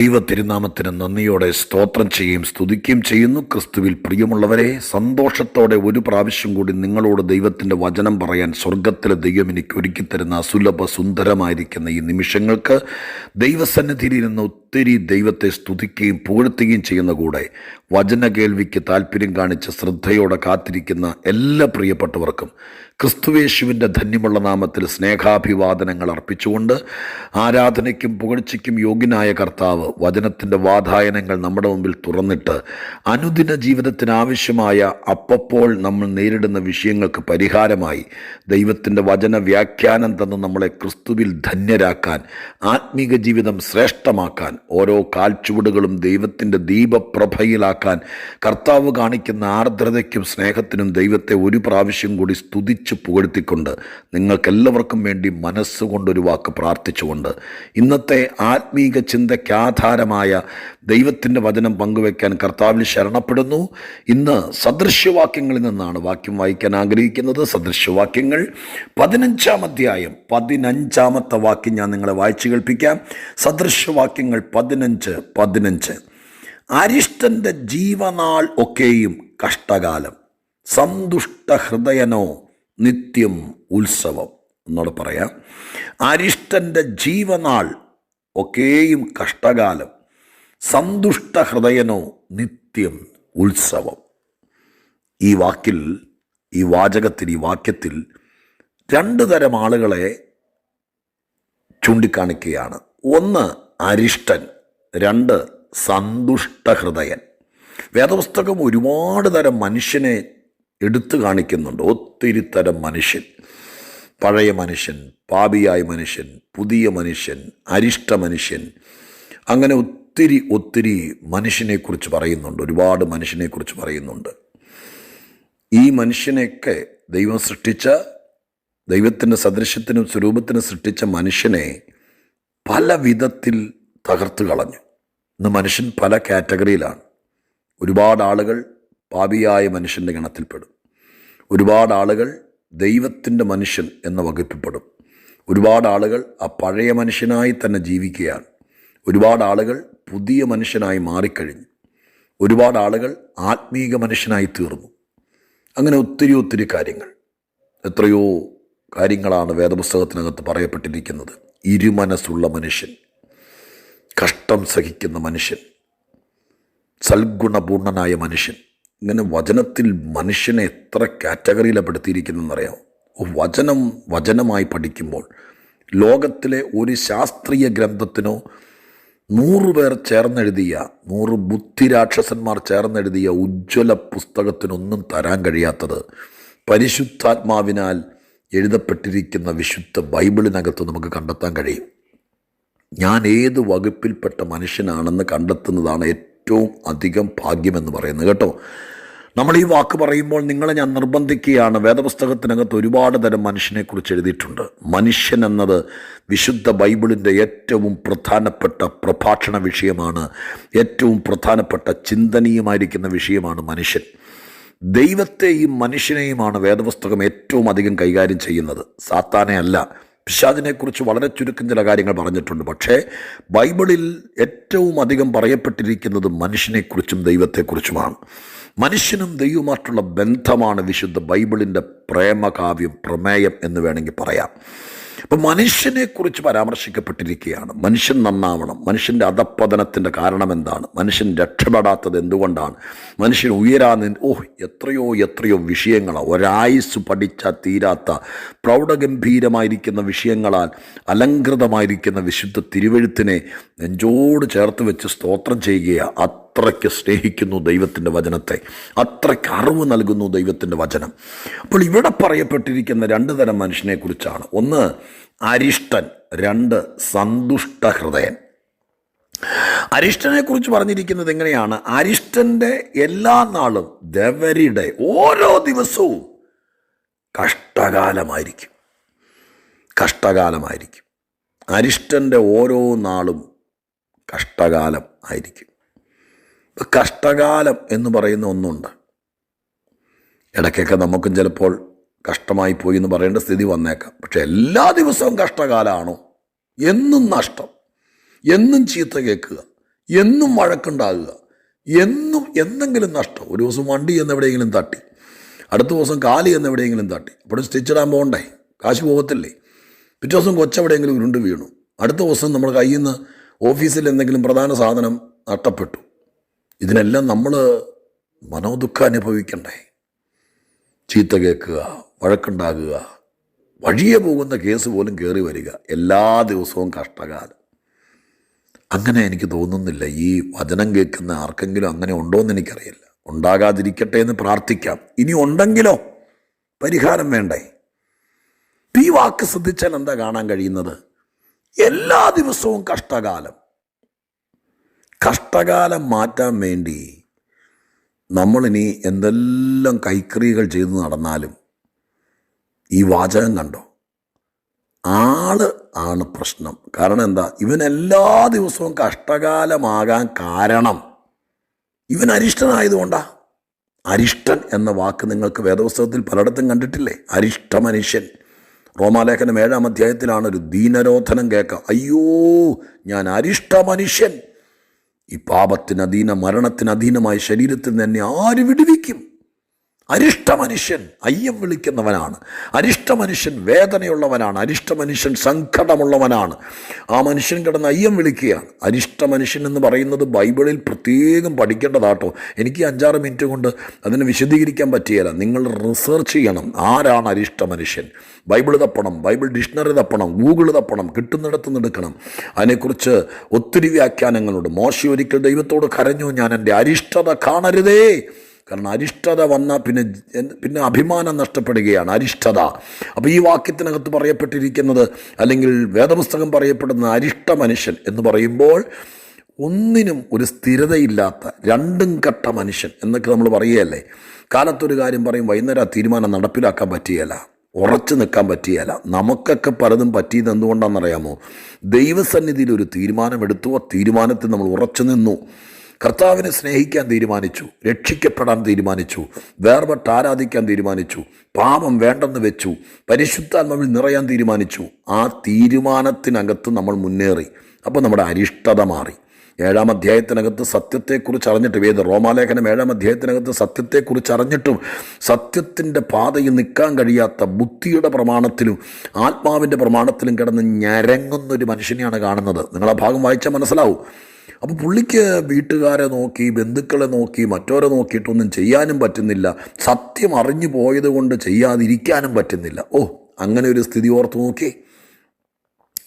ദൈവ തിരുനാമത്തിന് നന്ദിയോടെ സ്തോത്രം ചെയ്യുകയും സ്തുതിക്കുകയും ചെയ്യുന്നു. ക്രിസ്തുവിൽ പ്രിയമുള്ളവരെ, സന്തോഷത്തോടെ ഒരു പ്രാവശ്യം കൂടി നിങ്ങളോട് ദൈവത്തിൻ്റെ വചനം പറയാൻ സ്വർഗത്തിലെ ദൈവം എനിക്ക് ഒരുക്കിത്തരുന്ന അസുലഭ സുന്ദരമായിരിക്കുന്ന ഈ നിമിഷങ്ങൾക്ക് ദൈവസന്നിധിയിൽ ഇരുന്ന് ഒത്തിരി ദൈവത്തെ സ്തുതിക്കുകയും പുകഴ്ത്തുകയും ചെയ്യുന്ന കൂടെ വചന കേൾവിക്ക് താല്പര്യം കാണിച്ച് ശ്രദ്ധയോടെ കാത്തിരിക്കുന്ന എല്ലാ പ്രിയപ്പെട്ടവർക്കും ക്രിസ്തുവേശുവിൻ്റെ ധന്യമുള്ള നാമത്തിൽ സ്നേഹാഭിവാദനങ്ങൾ അർപ്പിച്ചുകൊണ്ട് ആരാധനയ്ക്കും പുകഴ്ചയ്ക്കും യോഗ്യനായ കർത്താവ് വചനത്തിൻ്റെ വാതായനങ്ങൾ നമ്മുടെ മുമ്പിൽ തുറന്നിട്ട് അനുദിന ജീവിതത്തിന് ആവശ്യമായ അപ്പപ്പോൾ നമ്മൾ നേരിടുന്ന വിഷയങ്ങൾക്ക് പരിഹാരമായി ദൈവത്തിൻ്റെ വചന വ്യാഖ്യാനം തന്ന് നമ്മളെ ക്രിസ്തുവിൽ ധന്യരാക്കാൻ, ആത്മീക ജീവിതം ശ്രേഷ്ഠമാക്കാൻ, ഓരോ കാൽച്ചുവടുകളും ദൈവത്തിൻ്റെ ദീപപ്രഭയിലാക്കാൻ കർത്താവ് കാണിക്കുന്ന ആർദ്രതയ്ക്കും സ്നേഹത്തിനും ദൈവത്തെ ഒരു പ്രാവശ്യം കൂടി സ്തുതിച്ച് പുകഴ്ത്തിക്കൊണ്ട് നിങ്ങൾക്കെല്ലാവർക്കും വേണ്ടി മനസ്സുകൊണ്ടൊരു വാക്ക് പ്രാർത്ഥിച്ചുകൊണ്ട് ഇന്നത്തെ ആത്മീക ചിന്തയ്ക്ക് ആധാരമായ ദൈവത്തിൻ്റെ വചനം പങ്കുവയ്ക്കാൻ കർത്താവിൽ ശരണപ്പെടുന്നു. ഇന്ന് സദൃശ്യവാക്യങ്ങളിൽ നിന്നാണ് വാക്യം വായിക്കാൻ ആഗ്രഹിക്കുന്നത്. സദൃശ്യവാക്യങ്ങൾ 15-ാം അധ്യായം 15-ാമത്തെ വാക്യം ഞാൻ നിങ്ങളെ വായിച്ചു കേൾപ്പിക്കാം. സദൃശ്യവാക്യങ്ങൾ 15:15. അരിഷ്ടൻ്റെ ജീവനാൾ ഒക്കെയും കഷ്ടകാലം, സന്തുഷ്ട ഹൃദയനോ നിത്യം ഉത്സവം. എന്നോട് പറയാം, അരിഷ്ടൻ്റെ ജീവനാൾ ഒക്കെയും കഷ്ടകാലം, സന്തുഷ്ട ഹൃദയനോ നിത്യം ഉത്സവം. ഈ വാക്യത്തിൽ രണ്ട് തരം ആളുകളെ ചൂണ്ടിക്കാണിക്കുകയാണ്. ഒന്ന് അരിഷ്ടൻ, രണ്ട് സന്തുഷ്ട ഹൃദയൻ. വേദപുസ്തകം ഒരുപാട് തരം മനുഷ്യനെ എടുത്തു കാണിക്കുന്നുണ്ട്. ഒത്തിരി തരം മനുഷ്യൻ: പഴയ മനുഷ്യൻ, പാപിയായ മനുഷ്യൻ, പുതിയ മനുഷ്യൻ, അരിഷ്ട മനുഷ്യൻ. അങ്ങനെ ഒത്തിരി മനുഷ്യനെക്കുറിച്ച് പറയുന്നുണ്ട്. ഒരുപാട് മനുഷ്യനെക്കുറിച്ച് പറയുന്നുണ്ട്. ഈ മനുഷ്യനെയൊക്കെ ദൈവം സൃഷ്ടിച്ച, ദൈവത്തിൻ്റെ സദൃശ്യത്തിനും സ്വരൂപത്തിനും സൃഷ്ടിച്ച മനുഷ്യനെ പല വിധത്തിൽ തകർത്ത് കളഞ്ഞു. ഇന്ന് മനുഷ്യൻ പല കാറ്റഗറിയിലാണ്. ഒരുപാട് ആളുകൾ പാപിയായ മനുഷ്യൻ്റെ ഗണത്തിൽപ്പെടും. ഒരുപാട് ആളുകൾ ദൈവത്തിൻ്റെ മനുഷ്യൻ എന്ന വകുപ്പിൽപ്പെടും. ഒരുപാട് ആളുകൾ ആ പഴയ മനുഷ്യനായി തന്നെ ജീവിക്കുകയാണ്. ഒരുപാട് ആളുകൾ പുതിയ മനുഷ്യനായി മാറിക്കഴിഞ്ഞു. ഒരുപാട് ആളുകൾ ആത്മീക മനുഷ്യനായി തീർന്നു. അങ്ങനെ ഒത്തിരി കാര്യങ്ങൾ, എത്രയോ കാര്യങ്ങളാണ് വേദപുസ്തകത്തിനകത്ത് പറയപ്പെട്ടിരിക്കുന്നത്. ഇരുമനസ്സുള്ള മനുഷ്യൻ, കഷ്ടം സഹിക്കുന്ന മനുഷ്യൻ, സൽഗുണപൂർണനായ മനുഷ്യൻ. ഇങ്ങനെ വചനത്തിൽ മനുഷ്യനെ എത്ര കാറ്റഗറിയിലാണ് പെടുത്തിയിരിക്കുന്നതെന്നറിയാമോ? വചനമായി പഠിക്കുമ്പോൾ ലോകത്തിലെ ഒരു ശാസ്ത്രീയ ഗ്രന്ഥത്തിനോ 100 പേർ ചേർന്നെഴുതിയ, 100 ബുദ്ധിരാക്ഷസന്മാർ ചേർന്നെഴുതിയ ഉജ്ജ്വല പുസ്തകത്തിനൊന്നും തരാൻ കഴിയാത്തത് പരിശുദ്ധാത്മാവിനാൽ എഴുതപ്പെട്ടിരിക്കുന്ന വിശുദ്ധ ബൈബിളിനകത്ത് നമുക്ക് കണ്ടെത്താൻ കഴിയും. ഞാൻ ഏത് വകുപ്പിൽപ്പെട്ട മനുഷ്യനാണെന്ന് കണ്ടെത്തുന്നതാണ് ഏറ്റവും അധികം ഭാഗ്യമെന്ന് പറയുന്നത് കേട്ടോ. നമ്മൾ ഈ വാക്ക് പറയുമ്പോൾ നിങ്ങളെ ഞാൻ നിർബന്ധിക്കുകയാണ്. വേദപുസ്തകത്തിനകത്ത് ഒരുപാട് തരം മനുഷ്യനെക്കുറിച്ച് എഴുതിയിട്ടുണ്ട്. മനുഷ്യൻ എന്നത് വിശുദ്ധ ബൈബിളിൻ്റെ ഏറ്റവും പ്രധാനപ്പെട്ട പ്രഭാഷണ വിഷയമാണ്. ഏറ്റവും പ്രധാനപ്പെട്ട ചിന്തനീയമായിരിക്കുന്ന വിഷയമാണ് മനുഷ്യൻ. ദൈവത്തെയും മനുഷ്യനെയുമാണ് വേദപുസ്തകം ഏറ്റവും അധികം കൈകാര്യം ചെയ്യുന്നത്. സാത്താനെ അല്ല. പിശാചിനെക്കുറിച്ച് വളരെ ചുരുക്കം ചില കാര്യങ്ങൾ പറഞ്ഞിട്ടുണ്ട്. പക്ഷേ ബൈബിളിൽ ഏറ്റവും അധികം പറയപ്പെട്ടിരിക്കുന്നത് മനുഷ്യനെക്കുറിച്ചും ദൈവത്തെക്കുറിച്ചുമാണ്. മനുഷ്യനും ദൈവവുമായിട്ടുള്ള ബന്ധമാണ് വിശുദ്ധ ബൈബിളിൻ്റെ പ്രേമകാവ്യം, പ്രമേയം എന്ന് വേണമെങ്കിൽ പറയാം. അപ്പം മനുഷ്യനെക്കുറിച്ച് പരാമർശിക്കപ്പെട്ടിരിക്കുകയാണ്. മനുഷ്യൻ നന്നാവണം. മനുഷ്യൻ്റെ അധപ്പതനത്തിൻ്റെ കാരണം എന്താണ്? മനുഷ്യൻ രക്ഷപ്പെടാത്തത് എന്തുകൊണ്ടാണ്? മനുഷ്യൻ എത്രയോ വിഷയങ്ങളാണ്. ഒരായുസ് പഠിച്ചാൽ തീരാത്ത പ്രൗഢഗംഭീരമായിരിക്കുന്ന വിഷയങ്ങളാൽ അലങ്കൃതമായിരിക്കുന്ന വിശുദ്ധ തിരുവെഴുത്തിനെ നെഞ്ചോട് ചേർത്ത് വെച്ച് സ്തോത്രം ചെയ്യുകയാണ്. അത്രയ്ക്ക് സ്നേഹിക്കുന്നു ദൈവത്തിൻ്റെ വചനത്തെ, അത്രയ്ക്ക് അറിവ് നൽകുന്നു ദൈവത്തിൻ്റെ വചനം. അപ്പോൾ ഇവിടെ പറയപ്പെട്ടിരിക്കുന്ന രണ്ട് തരം മനുഷ്യനെക്കുറിച്ചാണ്. ഒന്ന് അരിഷ്ടൻ, രണ്ട് സന്തുഷ്ട ഹൃദയൻ. അരിഷ്ടനെക്കുറിച്ച് പറഞ്ഞിരിക്കുന്നത് എങ്ങനെയാണ്? അരിഷ്ടൻ്റെ എല്ലാ നാളും, ദവരിയുടെ ഓരോ ദിവസവും കഷ്ടകാലമായിരിക്കും. അരിഷ്ടൻ്റെ ഓരോ നാളും കഷ്ടകാലം ആയിരിക്കും. കഷ്ടകാലം എന്ന് പറയുന്ന ഒന്നുണ്ട്. ഇടയ്ക്കൊക്കെ നമുക്കും ചിലപ്പോൾ കഷ്ടമായി പോയി എന്ന് പറയേണ്ട സ്ഥിതി വന്നേക്കാം. പക്ഷെ എല്ലാ ദിവസവും കഷ്ടകാലമാണോ? എന്നും നഷ്ടം, എന്നും ചീത്ത കേൾക്കുക, എന്നും വഴക്കുണ്ടാകുക, എന്നും എന്തെങ്കിലും നഷ്ടം. ഒരു ദിവസം വണ്ടി എന്നെവിടെയെങ്കിലും തട്ടി, അടുത്ത ദിവസം കാലി എന്നെവിടെയെങ്കിലും തട്ടി, അപ്പോൾ സ്റ്റിച്ച് ഇടാൻ പോകണ്ടേ, കാശ് പോകത്തില്ലേ. പിറ്റേ ദിവസം കൊച്ചെവിടെയെങ്കിലും ഉരുണ്ട് വീണു, അടുത്ത ദിവസം നമ്മുടെ കയ്യിൽ നിന്ന് ഓഫീസിൽ എന്തെങ്കിലും പ്രധാന സാധനം നഷ്ടപ്പെട്ടു. ഇതിനെല്ലാം നമ്മൾ മനോദുഃഖം അനുഭവിക്കണ്ടേ? ചീത്ത കേൾക്കുക, വഴക്കുണ്ടാകുക, വഴിയെ പോകുന്ന കേസ് പോലും കയറി വരിക, എല്ലാ ദിവസവും കഷ്ടകാലം. അങ്ങനെ എനിക്ക് തോന്നുന്നില്ല. ഈ വചനം കേൾക്കുന്ന ആർക്കെങ്കിലും അങ്ങനെ ഉണ്ടോയെന്ന് എനിക്കറിയില്ല. ഉണ്ടാകാതിരിക്കട്ടെ എന്ന് പ്രാർത്ഥിക്കാം. ഇനി ഉണ്ടെങ്കിലോ പരിഹാരം വേണ്ടേ? ഈ വാക്ക് ശ്രദ്ധിച്ചാൽ എന്താ കാണാൻ കഴിയുന്നത്? എല്ലാ ദിവസവും കഷ്ടകാലം. കഷ്ടകാലം മാറ്റാൻ വേണ്ടി നമ്മളിനി എന്തെല്ലാം കൈക്രിയകൾ ചെയ്തു നടന്നാലും ഈ വാചകം കണ്ടോ, ആള് ആണ് പ്രശ്നം. കാരണം എന്താ? ഇവൻ എല്ലാ ദിവസവും കഷ്ടകാലമാകാൻ കാരണം ഇവൻ അരിഷ്ടനായതുകൊണ്ടാ. അരിഷ്ടൻ എന്ന വാക്ക് നിങ്ങൾക്ക് വേദപുസ്തകത്തിൽ പലയിടത്തും കണ്ടിട്ടില്ലേ? അരിഷ്ട മനുഷ്യൻ. റോമാലേഖനം 7-ാം അധ്യായത്തിലാണ് ഒരു ദീനരോധനം കേൾക്കാം. അയ്യോ, ഞാൻ അരിഷ്ട മനുഷ്യൻ, ഈ പാപത്തിന് അധീന, മരണത്തിന് അധീനമായ ശരീരത്തിൽ നിന്ന് എന്നെ ആര് വിടുവിക്കും? അരിഷ്ട മനുഷ്യൻ അയ്യം വിളിക്കുന്നവനാണ്. അരിഷ്ട മനുഷ്യൻ വേദനയുള്ളവനാണ്. അരിഷ്ട മനുഷ്യൻ സങ്കടമുള്ളവനാണ്. ആ മനുഷ്യൻ കിടന്ന് അയ്യം വിളിക്കുകയാണ്. അരിഷ്ട മനുഷ്യൻ എന്ന് പറയുന്നത് ബൈബിളിൽ പ്രത്യേകം പഠിക്കേണ്ടതാട്ടോ. എനിക്ക് 5-6 മിനിറ്റ് കൊണ്ട് അതിനെ വിശദീകരിക്കാൻ പറ്റുകയില്ല. നിങ്ങൾ റിസർച്ച് ചെയ്യണം, ആരാണ് അരിഷ്ട മനുഷ്യൻ. ബൈബിൾ തപ്പണം, ബൈബിൾ ഡിക്ഷണറി തപ്പണം, ഗൂഗിൾ തപ്പണം, കിട്ടുന്നിടത്ത് നിന്ന് എടുക്കണം. അതിനെക്കുറിച്ച് ഒത്തിരി വ്യാഖ്യാനങ്ങളുണ്ട്. മോശെ ഒരിക്കൽ ദൈവത്തോട് കരഞ്ഞു, ഞാൻ എൻ്റെ അരിഷ്ടത കാണരുതേ. കാരണം അരിഷ്ടത വന്നാൽ പിന്നെ അഭിമാനം നഷ്ടപ്പെടുകയാണ് അരിഷ്ടത. അപ്പോൾ ഈ വാക്യത്തിനകത്ത് പറയപ്പെട്ടിരിക്കുന്നത്, അല്ലെങ്കിൽ വേദപുസ്തകം പറയപ്പെടുന്ന അരിഷ്ട മനുഷ്യൻ എന്ന് പറയുമ്പോൾ ഒന്നിനും ഒരു സ്ഥിരതയില്ലാത്ത, രണ്ടും കെട്ട മനുഷ്യൻ എന്നൊക്കെ നമ്മൾ പറയുകയല്ലേ. കാലത്തൊരു കാര്യം പറയും, വൈകുന്നേരം ആ തീരുമാനം നടപ്പിലാക്കാൻ പറ്റുകയില്ല, ഉറച്ചു നിൽക്കാൻ പറ്റുകയില്ല. നമുക്കൊക്കെ പലതും പറ്റിയത് എന്തുകൊണ്ടാണെന്നറിയാമോ? ദൈവസന്നിധിയിൽ ഒരു തീരുമാനമെടുത്തു, ആ തീരുമാനത്തിൽ നമ്മൾ ഉറച്ചു നിന്നു. കർത്താവിനെ സ്നേഹിക്കാൻ തീരുമാനിച്ചു, രക്ഷിക്കപ്പെടാൻ തീരുമാനിച്ചു, വേർപെട്ട് ആരാധിക്കാൻ തീരുമാനിച്ചു, പാപം വേണ്ടെന്ന് വെച്ചു, പരിശുദ്ധാത്മാവിൽ നിറയാൻ തീരുമാനിച്ചു. ആ തീരുമാനത്തിനകത്ത് നമ്മൾ മുന്നേറി. അപ്പോൾ നമ്മുടെ അരിഷ്ടത മാറി. 7-ാം അധ്യായത്തിനകത്ത് സത്യത്തെക്കുറിച്ച് അറിഞ്ഞിട്ട്, റോമാലേഖനം 7-ാം അധ്യായത്തിനകത്ത് സത്യത്തെക്കുറിച്ച് അറിഞ്ഞിട്ടും സത്യത്തിൻ്റെ പാതയിൽ നിൽക്കാൻ കഴിയാത്ത, ബുദ്ധിയുടെ പ്രമാണത്തിലും ആത്മാവിൻ്റെ പ്രമാണത്തിലും കിടന്ന് ഞരങ്ങുന്നൊരു മനുഷ്യനെയാണ് കാണുന്നത്. നിങ്ങൾ ആ ഭാഗം വായിച്ചാൽ മനസ്സിലാവും. അപ്പോൾ പുള്ളിക്ക് വീട്ടുകാരെ നോക്കി, ബന്ധുക്കളെ നോക്കി, മറ്റോരെ നോക്കിയിട്ടൊന്നും ചെയ്യാനും പറ്റുന്നില്ല. സത്യം അറിഞ്ഞു പോയത് കൊണ്ട് ചെയ്യാതിരിക്കാനും പറ്റുന്നില്ല. അങ്ങനെ ഒരു സ്ഥിതി ഓർത്ത് നോക്കി.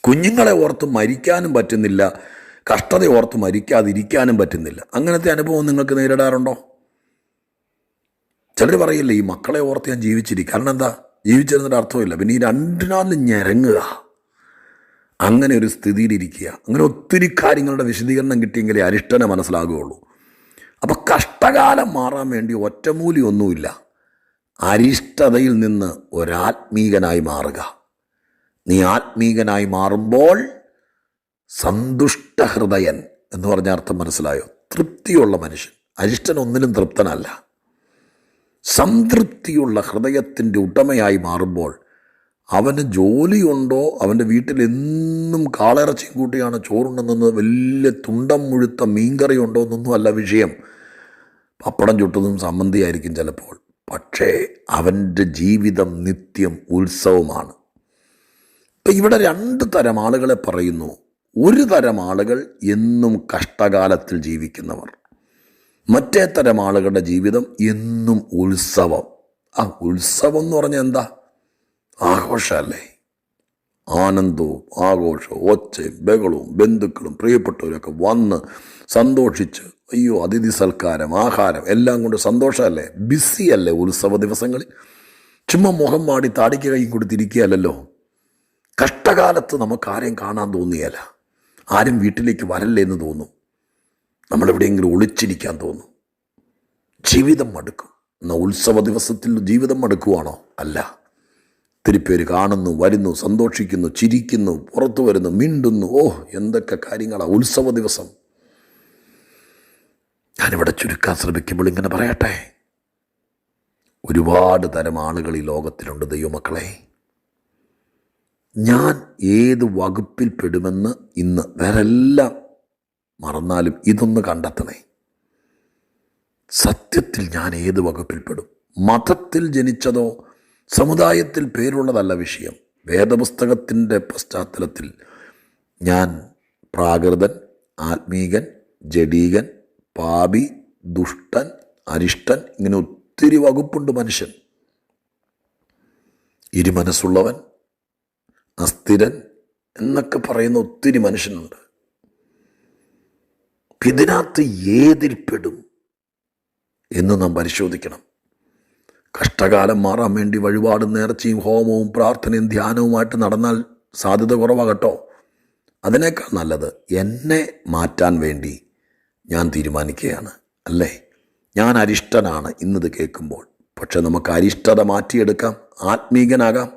കുഞ്ഞുങ്ങളെ ഓർത്ത് മരിക്കാനും പറ്റുന്നില്ല, കഷ്ടത ഓർത്ത് മരിക്കാതിരിക്കാനും പറ്റുന്നില്ല. അങ്ങനത്തെ അനുഭവം നിങ്ങൾക്ക് നേരിടാറുണ്ടോ? ചിലർ പറയില്ലേ, ഈ മക്കളെ ഓർത്ത് ഞാൻ ജീവിച്ചിരിക്കും. കാരണം എന്താ? ജീവിച്ചിരുന്നൊരു അർത്ഥമില്ല. പിന്നെ ഈ രണ്ടിനാലും ഞരങ്ങുക, അങ്ങനെ ഒരു സ്ഥിതിയിലിരിക്കുക. അങ്ങനെ ഒത്തിരി കാര്യങ്ങളുടെ വിശദീകരണം കിട്ടിയെങ്കിലേ അരിഷ്ടനെ മനസ്സിലാകുകയുള്ളൂ. അപ്പോൾ കഷ്ടകാലം മാറാൻ വേണ്ടി ഒറ്റമൂലിയൊന്നുമില്ല. അരിഷ്ടതയിൽ നിന്ന് ഒരാത്മീകനായി മാറുക. നീ ആത്മീകനായി മാറുമ്പോൾ സന്തുഷ്ട ഹൃദയൻ എന്ന് പറഞ്ഞ അർത്ഥം മനസ്സിലായോ? തൃപ്തിയുള്ള മനുഷ്യൻ. അരിഷ്ടൻ ഒന്നിലും തൃപ്തനല്ല. സംതൃപ്തിയുള്ള ഹൃദയത്തിൻ്റെ ഉടമയായി മാറുമ്പോൾ അവന് ജോലിയുണ്ടോ, അവൻ്റെ വീട്ടിൽ എന്നും കാളിറച്ചിയും കൂട്ടിയാണ് ചോറുണ്ടെന്നത്, വലിയ തുണ്ടം മുഴുത്ത മീൻകറി ഉണ്ടോ എന്നൊന്നും അല്ല വിഷയം. പപ്പടം ചുട്ടതും സമ്മന്തിയായിരിക്കും ചിലപ്പോൾ. പക്ഷേ അവൻ്റെ ജീവിതം നിത്യം ഉത്സവമാണ്. ഇപ്പം ഇവിടെ 2 തരം ആളുകളെ പറയുന്നു. ഒരു തരം ആളുകൾ എന്നും കഷ്ടകാലത്തിൽ ജീവിക്കുന്നവർ. മറ്റേ തരം ആളുകളുടെ ജീവിതം എന്നും ഉത്സവം. ആ ഉത്സവം എന്ന് പറഞ്ഞാൽ എന്താ? ആഘോഷമല്ലേ? ആനന്ദവും ആഘോഷവും, ഒച്ചയും ബഹളവും, ബന്ധുക്കളും പ്രിയപ്പെട്ടവരൊക്കെ വന്ന് സന്തോഷിച്ച്, അയ്യോ അതിഥി സൽക്കാരം, ആഹാരം എല്ലാം കൊണ്ട് സന്തോഷമല്ലേ? ബിസിയല്ലേ ഉത്സവ ദിവസങ്ങളിൽ? ചുമ്മാ മുഖം മാടി താടിക്ക് കൈ കൊടുത്തിരിക്കുകയല്ലോ. കഷ്ടകാലത്ത് നമുക്ക് ആരെയും കാണാൻ തോന്നിയല്ല, ആരും വീട്ടിലേക്ക് വരല്ലേ എന്ന് തോന്നും. നമ്മളെവിടെയെങ്കിലും ഒളിച്ചിരിക്കാൻ തോന്നും. ജീവിതം മടുക്കും. എന്നാൽ ഉത്സവ ദിവസത്തിൽ ജീവിതം മടുക്കുവാണോ? അല്ല. ഒത്തിരി പേര് കാണുന്നു, വരുന്നു, സന്തോഷിക്കുന്നു, ചിരിക്കുന്നു, പുറത്തു വരുന്നു, മിണ്ടുന്നു. എന്തൊക്കെ കാര്യങ്ങളാണ് ഉത്സവ ദിവസം. ഞാനിവിടെ ചുരുക്കാൻ ശ്രമിക്കുമ്പോൾ ഇങ്ങനെ പറയട്ടെ, ഒരുപാട് തരം ആളുകൾ ഈ ലോകത്തിലുണ്ട് ദൈവമക്കളെ. ഞാൻ ഏത് വകുപ്പിൽ പെടുമെന്ന് ഇന്ന് വേറെല്ലാം മറന്നാലും ഇതൊന്ന് കണ്ടെത്തണേ. സത്യത്തിൽ ഞാൻ ഏത് വകുപ്പിൽപ്പെടും? മതത്തിൽ ജനിച്ചതോ സമുദായത്തിൽ പേരുള്ളതല്ല വിഷയം. വേദപുസ്തകത്തിൻ്റെ പശ്ചാത്തലത്തിൽ ഞാൻ പ്രാകൃതൻ, ആത്മീകൻ, ജഡീകൻ, പാപി, ദുഷ്ടൻ, അരിഷ്ടൻ, ഇങ്ങനെ ഒത്തിരി വകുപ്പുണ്ട് മനുഷ്യൻ. ഇരുമനസ്സുള്ളവൻ, അസ്ഥിരൻ എന്നൊക്കെ പറയുന്ന ഒത്തിരി മനുഷ്യനുണ്ട്. ഇതിനകത്ത് ഏതിൽപ്പെടും എന്ന് നാം പരിശോധിക്കണം. കഷ്ടകാലം മാറാൻ വേണ്ടി വഴിപാടും നേർച്ചയും ഹോമവും പ്രാർത്ഥനയും ധ്യാനവുമായിട്ട് നടന്നാൽ സാധ്യത കുറവാകട്ടോ. അതിനേക്കാൾ നല്ലത് എന്നെ മാറ്റാൻ വേണ്ടി ഞാൻ തീരുമാനിക്കുകയാണ്. അല്ലേ, ഞാൻ അരിഷ്ടനാണ് ഇന്നത് കേൾക്കുമ്പോൾ. പക്ഷെ നമുക്ക് അരിഷ്ടത മാറ്റിയെടുക്കാം, ആത്മീകനാകാം.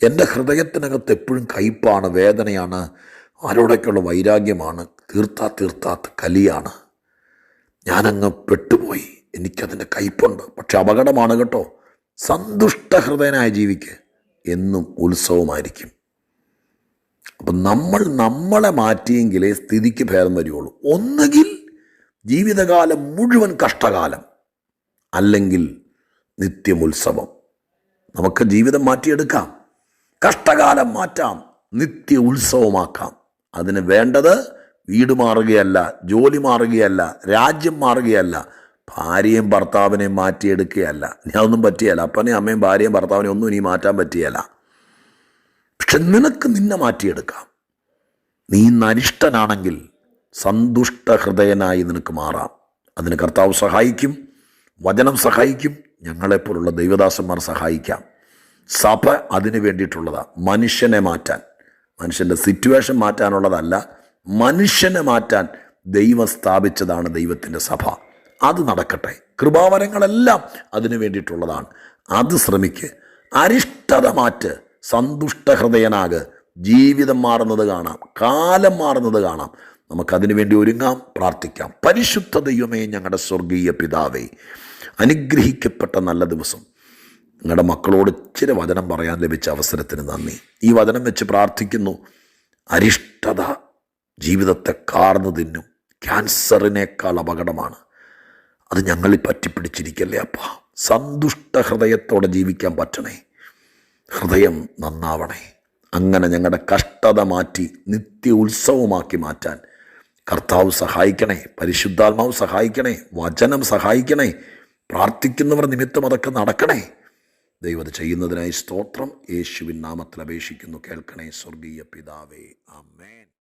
എൻ്റെ ഹൃദയത്തിനകത്ത് എപ്പോഴും കയ്പാണ്, വേദനയാണ്, ആരോടൊക്കെയുള്ള വൈരാഗ്യമാണ്, തീർത്താത്ത കലിയാണ്. ഞാനങ്ങ് പെട്ടുപോയി, എനിക്കതിൻ്റെ കയ്പുണ്ട്. പക്ഷെ അപകടമാണ് കേട്ടോ. സന്തുഷ്ട ഹൃദയനായി ജീവിക്ക്, എന്നും ഉത്സവമായിരിക്കും. അപ്പം നമ്മളെ മാറ്റിയെങ്കിലേ സ്ഥിതിക്ക് ഭേദം വരികയുള്ളൂ. ഒന്നുകിൽ ജീവിതകാലം മുഴുവൻ കഷ്ടകാലം, അല്ലെങ്കിൽ നിത്യമുത്സവം. നമുക്ക് ജീവിതം മാറ്റിയെടുക്കാം, കഷ്ടകാലം മാറ്റാം, നിത്യ ഉത്സവമാക്കാം. അതിന് വേണ്ടത് വീട് മാറുകയല്ല, ജോലി മാറുകയല്ല, രാജ്യം മാറുകയല്ല, ഭാര്യയും ഭർത്താവിനെയും മാറ്റിയെടുക്കുകയല്ല. ഇനി അതൊന്നും പറ്റിയല്ല. അപ്പനെയും അമ്മയും ഭാര്യയും ഭർത്താവിനെയും ഒന്നും ഇനി മാറ്റാൻ പറ്റിയല്ല. പക്ഷെ നിനക്ക് നിന്നെ മാറ്റിയെടുക്കാം. നീ അരിഷ്ടനാണെങ്കിൽ സന്തുഷ്ട ഹൃദയനായി നിനക്ക് മാറാം. അതിന് കർത്താവ് സഹായിക്കും, വചനം സഹായിക്കും, ഞങ്ങളെപ്പോലുള്ള ദൈവദാസന്മാർ സഹായിക്കാം. സഭ അതിന് വേണ്ടിയിട്ടുള്ളതാണ്. മനുഷ്യനെ മാറ്റാൻ, മനുഷ്യൻ്റെ സിറ്റുവേഷൻ മാറ്റാനുള്ളതല്ല, മനുഷ്യനെ മാറ്റാൻ ദൈവം സ്ഥാപിച്ചതാണ് ദൈവത്തിൻ്റെ സഭ. അത് നടക്കട്ടെ. കൃപാവരങ്ങളെല്ലാം അതിന് വേണ്ടിയിട്ടുള്ളതാണ്. അത് ശ്രമിക്ക്. അരിഷ്ടത മാറ്റ്, സന്തുഷ്ട ഹൃദയനാക്. ജീവിതം മാറുന്നത് കാണാം, കാലം മാറുന്നത് കാണാം. നമുക്കതിനു വേണ്ടി ഒരുങ്ങാം, പ്രാർത്ഥിക്കാം. പരിശുദ്ധ ദൈവമേ, ഞങ്ങളുടെ സ്വർഗീയ പിതാവേ, അനുഗ്രഹിക്കപ്പെട്ട നല്ല ദിവസം. നിങ്ങളുടെ മക്കളോട് ഇച്ചിരി വചനം പറയാൻ ലഭിച്ച അവസരത്തിന് നന്ദി. ഈ വചനം വെച്ച് പ്രാർത്ഥിക്കുന്നു. അരിഷ്ടത ജീവിതത്തെ കാർന്നു തിന്നും. ക്യാൻസറിനേക്കാൾ അപകടമാണ്. അത് ഞങ്ങളിൽ പറ്റിപ്പിടിച്ചിരിക്കല്ലേ അപ്പ. സന്തുഷ്ട ഹൃദയത്തോടെ ജീവിക്കാൻ പറ്റണേ. ഹൃദയം നന്നാവണേ. അങ്ങനെ ഞങ്ങളുടെ കഷ്ടത മാറ്റി നിത്യ ഉത്സവമാക്കി മാറ്റാൻ കർത്താവ് സഹായിക്കണേ. പരിശുദ്ധാത്മാവ് സഹായിക്കണേ. വചനം സഹായിക്കണേ. പ്രാർത്ഥിക്കുന്നവർ നിമിത്തം അതൊക്കെ നടക്കണേ. ദൈവം അത് ചെയ്യുന്നതിനായി സ്തോത്രം. യേശുവിൻ നാമത്തിൽ അപേക്ഷിക്കുന്നു, കേൾക്കണേ സ്വർഗീയ പിതാവേ. ആമേൻ.